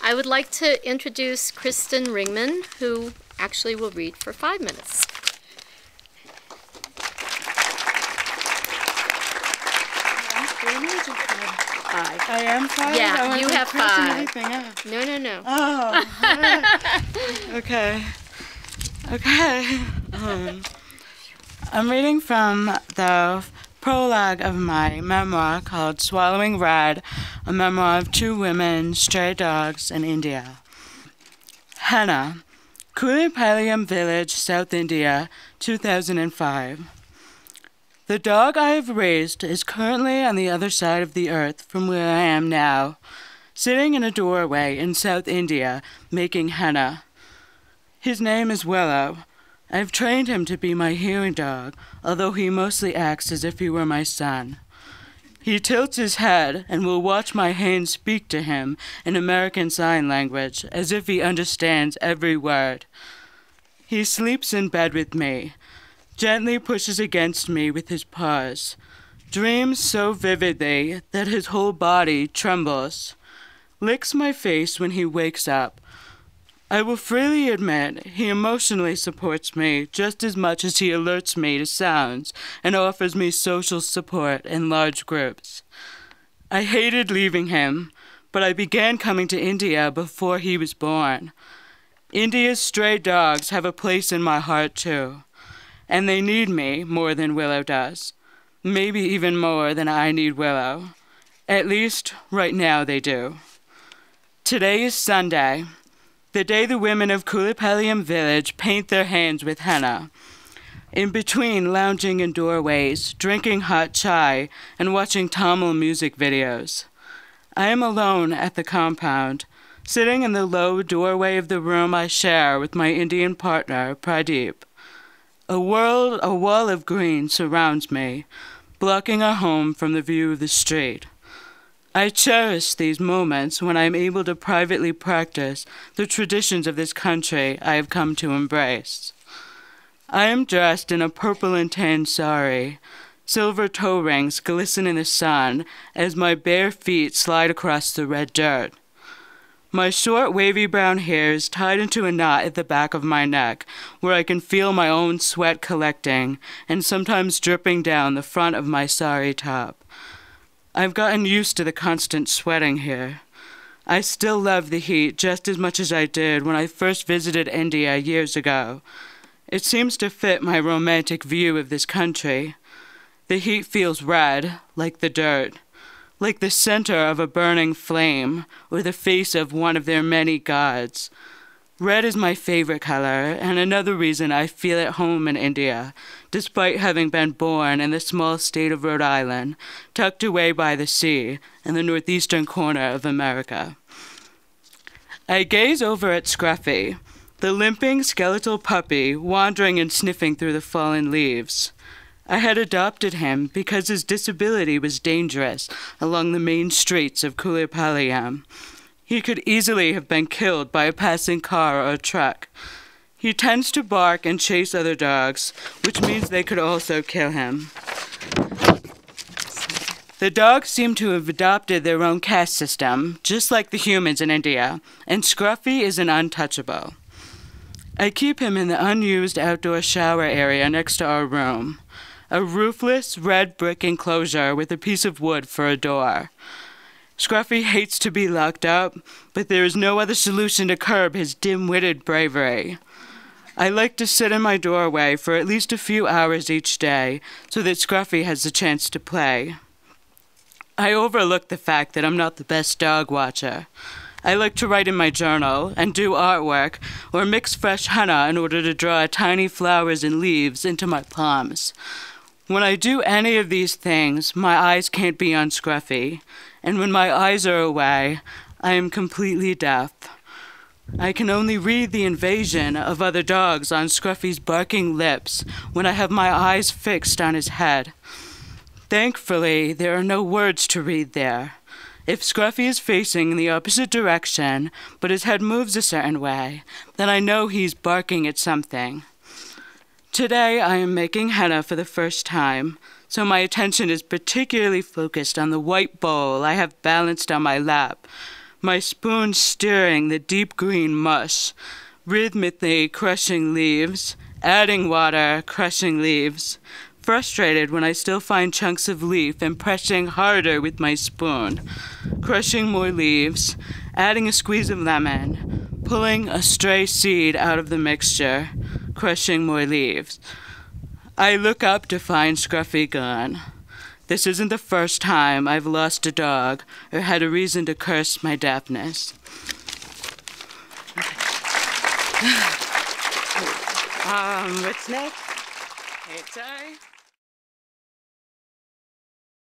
I would like to introduce Kristen Ringman, who actually will read for 5 minutes. I am 5? Yeah, you have 5. No. Oh. Okay. I'm reading from the prologue of my memoir called Swallowing Red, a memoir of 2 women, stray dogs, in India. Henna, Kulipalayam Village, South India, 2005. The dog I have raised is currently on the other side of the earth from where I am now, sitting in a doorway in South India, making henna. His name is Willow. I've trained him to be my hearing dog, although he mostly acts as if he were my son. He tilts his head and will watch my hands speak to him in American Sign Language, as if he understands every word. He sleeps in bed with me, gently pushes against me with his paws, dreams so vividly that his whole body trembles, licks my face when he wakes up. I will freely admit he emotionally supports me just as much as he alerts me to sounds and offers me social support in large groups. I hated leaving him, but I began coming to India before he was born. India's stray dogs have a place in my heart too, and they need me more than Willow does, maybe even more than I need Willow. At least, right now they do. Today is Sunday, the day the women of Kulipalayam village paint their hands with henna. In between lounging in doorways, drinking hot chai, and watching Tamil music videos. I am alone at the compound, sitting in the low doorway of the room I share with my Indian partner, Pradeep. A wall of green surrounds me, blocking our home from the view of the street. I cherish these moments when I am able to privately practice the traditions of this country I have come to embrace. I am dressed in a purple and tan sari. Silver toe rings glisten in the sun as my bare feet slide across the red dirt. My short, wavy brown hair is tied into a knot at the back of my neck, where I can feel my own sweat collecting and sometimes dripping down the front of my sari top. I've gotten used to the constant sweating here. I still love the heat just as much as I did when I first visited India years ago. It seems to fit my romantic view of this country. The heat feels red, like the dirt, like the center of a burning flame, or the face of one of their many gods. Red is my favorite color, and another reason I feel at home in India, despite having been born in the small state of Rhode Island, tucked away by the sea in the northeastern corner of America. I gaze over at Scruffy, the limping skeletal puppy wandering and sniffing through the fallen leaves. I had adopted him because his disability was dangerous along the main streets of Kulipalayam. He could easily have been killed by a passing car or a truck. He tends to bark and chase other dogs, which means they could also kill him. The dogs seem to have adopted their own caste system, just like the humans in India, and Scruffy is an untouchable. I keep him in the unused outdoor shower area next to our room, a roofless red brick enclosure with a piece of wood for a door. Scruffy hates to be locked up, but there is no other solution to curb his dim-witted bravery. I like to sit in my doorway for at least a few hours each day so that Scruffy has the chance to play. I overlook the fact that I'm not the best dog watcher. I like to write in my journal and do artwork or mix fresh henna in order to draw tiny flowers and leaves into my palms. When I do any of these things, my eyes can't be on Scruffy, and when my eyes are away, I am completely deaf. I can only read the invasion of other dogs on Scruffy's barking lips when I have my eyes fixed on his head. Thankfully, there are no words to read there. If Scruffy is facing in the opposite direction, but his head moves a certain way, then I know he's barking at something. Today, I am making henna for the first time, so my attention is particularly focused on the white bowl I have balanced on my lap. my spoon stirring the deep green mush, rhythmically crushing leaves, adding water, crushing leaves, frustrated when I still find chunks of leaf and pressing harder with my spoon, crushing more leaves, adding a squeeze of lemon, pulling a stray seed out of the mixture, crushing more leaves. I look up to find Scruffy gone. This isn't the first time I've lost a dog or had a reason to curse my deafness. What's next? Hey, sorry.